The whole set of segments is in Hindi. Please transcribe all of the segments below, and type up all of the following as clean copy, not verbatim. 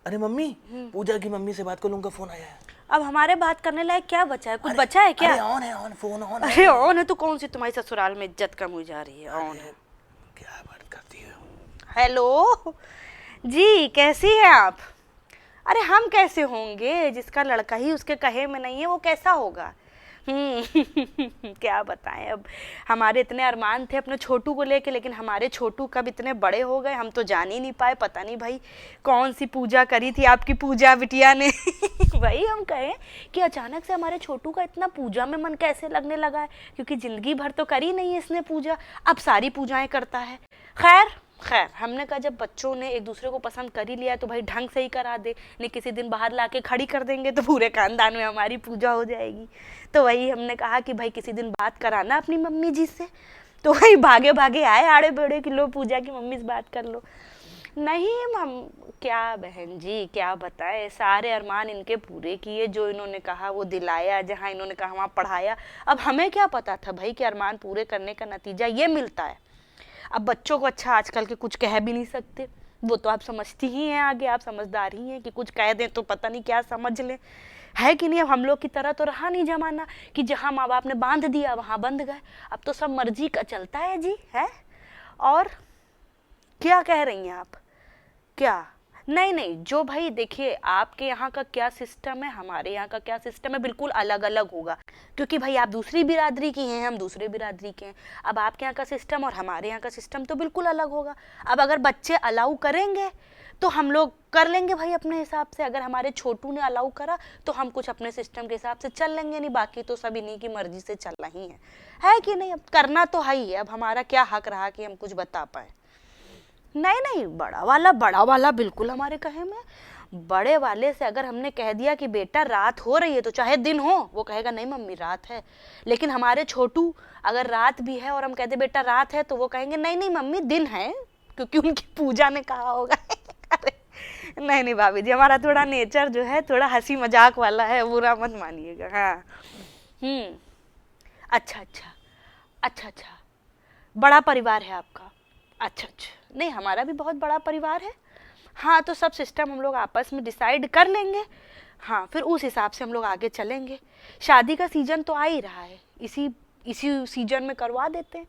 अरे मम्मी, पूजा की मम्मी से बात कर लूंगा, फोन आया है। अब हमारे बात करने लायक क्या बचा है? कुछ बचा है क्या? अरे ऑन है, ऑन फोन ऑन है। अरे ऑन है तो कौन सी तुम्हारी ससुराल में इज्जत कम हो जा रही है? ऑन है। क्या बात करती हो? हेलो जी, कैसी हैं आप? अरे हम कैसे होंगे, जिसका लड़का ही उसके कहे में नहीं है वो कैसा होगा? क्या बताएं। अब हमारे इतने अरमान थे अपने छोटू को लेके, लेकिन हमारे छोटू कब इतने बड़े हो गए हम तो जान ही नहीं पाए। पता नहीं भाई कौन सी पूजा करी थी आपकी पूजा बिटिया ने। वही हम कहें कि अचानक से हमारे छोटू का इतना पूजा में मन कैसे लगने लगा है, क्योंकि जिंदगी भर तो करी नहीं है इसने पूजा, अब सारी पूजाएं करता है। खैर खैर, हमने कहा जब बच्चों ने एक दूसरे को पसंद कर ही लिया तो भाई ढंग से ही करा दे, नहीं किसी दिन बाहर लाके खड़ी कर देंगे तो पूरे खानदान में हमारी पूजा हो जाएगी। तो वही हमने कहा कि भाई किसी दिन बात कराना अपनी मम्मी जी से। तो वही भागे भागे आए आड़े बड़े कि लो पूजा की मम्मी से बात कर लो। नहीं हम क्या बहन जी क्या बताएं, सारे अरमान इनके पूरे किए, जो इन्होंने कहा वो दिलाया, जहाँ इन्होंने कहा वहाँ पढ़ाया। अब हमें क्या पता था भाई कि अरमान पूरे करने का नतीजा ये मिलता है। अब बच्चों को अच्छा आजकल के कुछ कह भी नहीं सकते, वो तो आप समझती ही हैं, आगे आप समझदार ही हैं कि कुछ कह दें तो पता नहीं क्या समझ लें, है कि नहीं। अब हम लोग की तरह तो रहा नहीं जमाना कि जहाँ माँ बाप ने बांध दिया वहाँ बंध गए। अब तो सब मर्जी का चलता है जी, है। और क्या कह रही हैं आप? क्या? नहीं नहीं, जो भाई देखिए आपके यहाँ का क्या सिस्टम है, हमारे यहाँ का क्या सिस्टम है, बिल्कुल अलग अलग होगा, क्योंकि भाई आप दूसरी बिरादरी की हैं, हम दूसरे बिरादरी के हैं। अब आपके यहाँ का सिस्टम और हमारे यहाँ का सिस्टम तो बिल्कुल अलग होगा। अब अगर बच्चे अलाउ करेंगे तो हम लोग कर लेंगे भाई अपने हिसाब से, अगर हमारे छोटू ने अलाउ करा तो हम कुछ अपने सिस्टम के हिसाब से चल लेंगे, नहीं बाकी तो सब इन्हीं की मर्जी से चलना ही है कि नहीं। अब करना तो है ही है, अब हमारा क्या हक रहा कि हम कुछ बता पाए। नहीं नहीं, बड़ा वाला बिल्कुल हमारे कहे में। बड़े वाले से अगर हमने कह दिया कि बेटा रात हो रही है तो चाहे दिन हो, वो कहेगा नहीं मम्मी रात है। लेकिन हमारे छोटू अगर रात भी है और हम कहते बेटा रात है तो वो कहेंगे नहीं नहीं मम्मी दिन है, क्योंकि उनकी पूजा ने कहा होगा। अरे नहीं नहीं भाभी जी, हमारा थोड़ा नेचर जो है थोड़ा हंसी मजाक वाला है, बुरा मत मानिएगा। हाँ अच्छा अच्छा अच्छा अच्छा, बड़ा परिवार है आपका? अच्छा अच्छा, नहीं हमारा भी बहुत बड़ा परिवार है। हाँ तो सब सिस्टम हम लोग आपस में डिसाइड कर लेंगे, हाँ फिर उस हिसाब से हम लोग आगे चलेंगे। शादी का सीजन तो आ ही रहा है, इसी इसी सीजन में करवा देते हैं,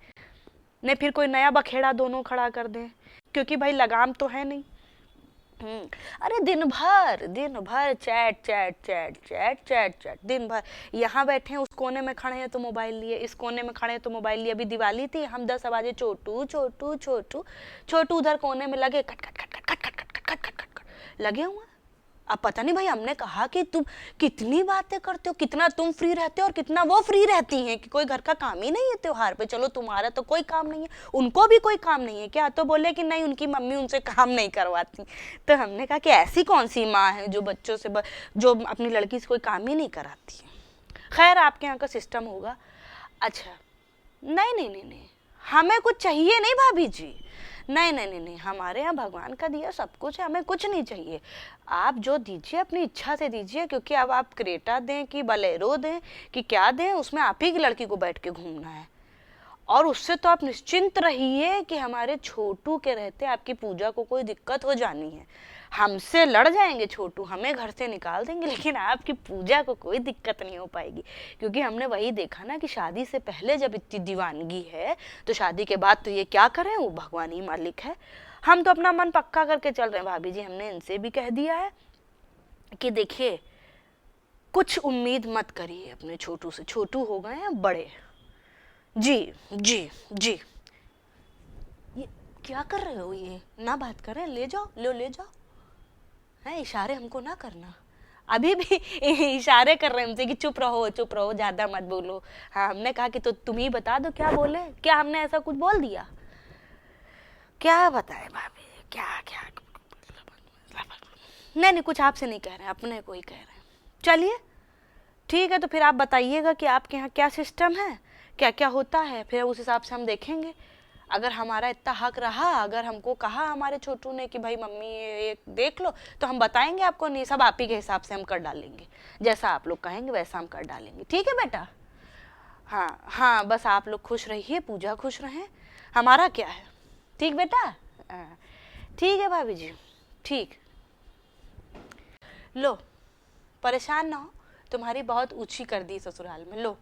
नहीं फिर कोई नया बखेड़ा दोनों खड़ा कर दें, क्योंकि भाई लगाम तो है नहीं। अरे दिन भर chat chat chat chat chat chat दिन भर। यहाँ बैठे हैं उस कोने में खड़े हैं तो मोबाइल लिए, इस कोने में खड़े हैं तो मोबाइल लिए। अभी दिवाली थी, हम 10 आवाजे छोटू छोटू छोटू छोटू उधर कोने में लगे खट खट खट खट खट खट खट खट खट खट खट लगे हुए। अब पता नहीं भाई, हमने कहा कि तुम कितनी बातें करते हो, कितना तुम फ्री रहते हो और कितना वो फ्री रहती हैं, कि कोई घर का काम ही नहीं है त्योहार पे। चलो तुम्हारा तो कोई काम नहीं है, उनको भी कोई काम नहीं है क्या? तो बोले कि नहीं उनकी मम्मी उनसे काम नहीं करवाती। तो हमने कहा कि ऐसी कौन सी माँ है जो बच्चों से जो अपनी लड़की से कोई काम ही नहीं कराती है। खैर आपके यहाँ का सिस्टम होगा। अच्छा नहीं नहीं नहीं नहीं, हमें कुछ चाहिए नहीं भाभी जी, नहीं नहीं नहीं नहीं, हमारे यहाँ भगवान का दिया सब कुछ है, हमें कुछ नहीं चाहिए। आप जो दीजिए अपनी इच्छा से दीजिए, क्योंकि अब आप क्रेटा दें कि बलेरो दें कि क्या दें, उसमें आप ही की लड़की को बैठ के घूमना है। और उससे तो आप निश्चिंत रहिए कि हमारे छोटू के रहते आपकी पूजा को कोई दिक्कत हो जानी है। हमसे लड़ जाएंगे छोटू, हमें घर से निकाल देंगे, लेकिन आपकी पूजा को कोई दिक्कत नहीं हो पाएगी, क्योंकि हमने वही देखा ना कि शादी से पहले जब इतनी दीवानगी है तो शादी के बाद तो ये क्या करें, वो भगवान ही मालिक है। हम तो अपना मन पक्का करके चल रहे हैं भाभी जी, हमने इनसे भी कह दिया है कि देखिए कुछ उम्मीद मत करिए अपने छोटू से, छोटू हो गए हैं बड़े। जी जी जी, ये क्या कर रहे हो? ये ना बात करें, ले जाओ ले जाओ, है इशारे हमको ना करना। अभी भी इशारे कर रहे हैं हमसे कि चुप रहो ज्यादा मत बोलो। हाँ हमने कहा कि तो तुम ही बता दो क्या बोले, क्या हमने ऐसा कुछ बोल दिया? क्या बताए भाभी, क्या क्या नहीं नहीं, कुछ आपसे नहीं कह रहे हैं, अपने को ही कह रहे हैं। चलिए ठीक है, तो फिर आप बताइएगा कि आपके यहाँ क्या सिस्टम है, क्या क्या होता है, फिर उस हिसाब से हम देखेंगे। अगर हमारा इतना हक रहा, अगर हमको कहा हमारे छोटू ने कि भाई मम्मी ये देख लो, तो हम बताएंगे आपको, नहीं सब आप ही के हिसाब से हम कर डालेंगे, जैसा आप लोग कहेंगे वैसा हम कर डालेंगे। ठीक है बेटा? हाँ हाँ, बस आप लोग खुश रहिए, पूजा खुश रहें, हमारा क्या है। ठीक बेटा? हाँ, ठीक है भाभी जी, ठीक। लो, परेशान ना हो, तुम्हारी बहुत ऊंची कर दी ससुराल में, लो।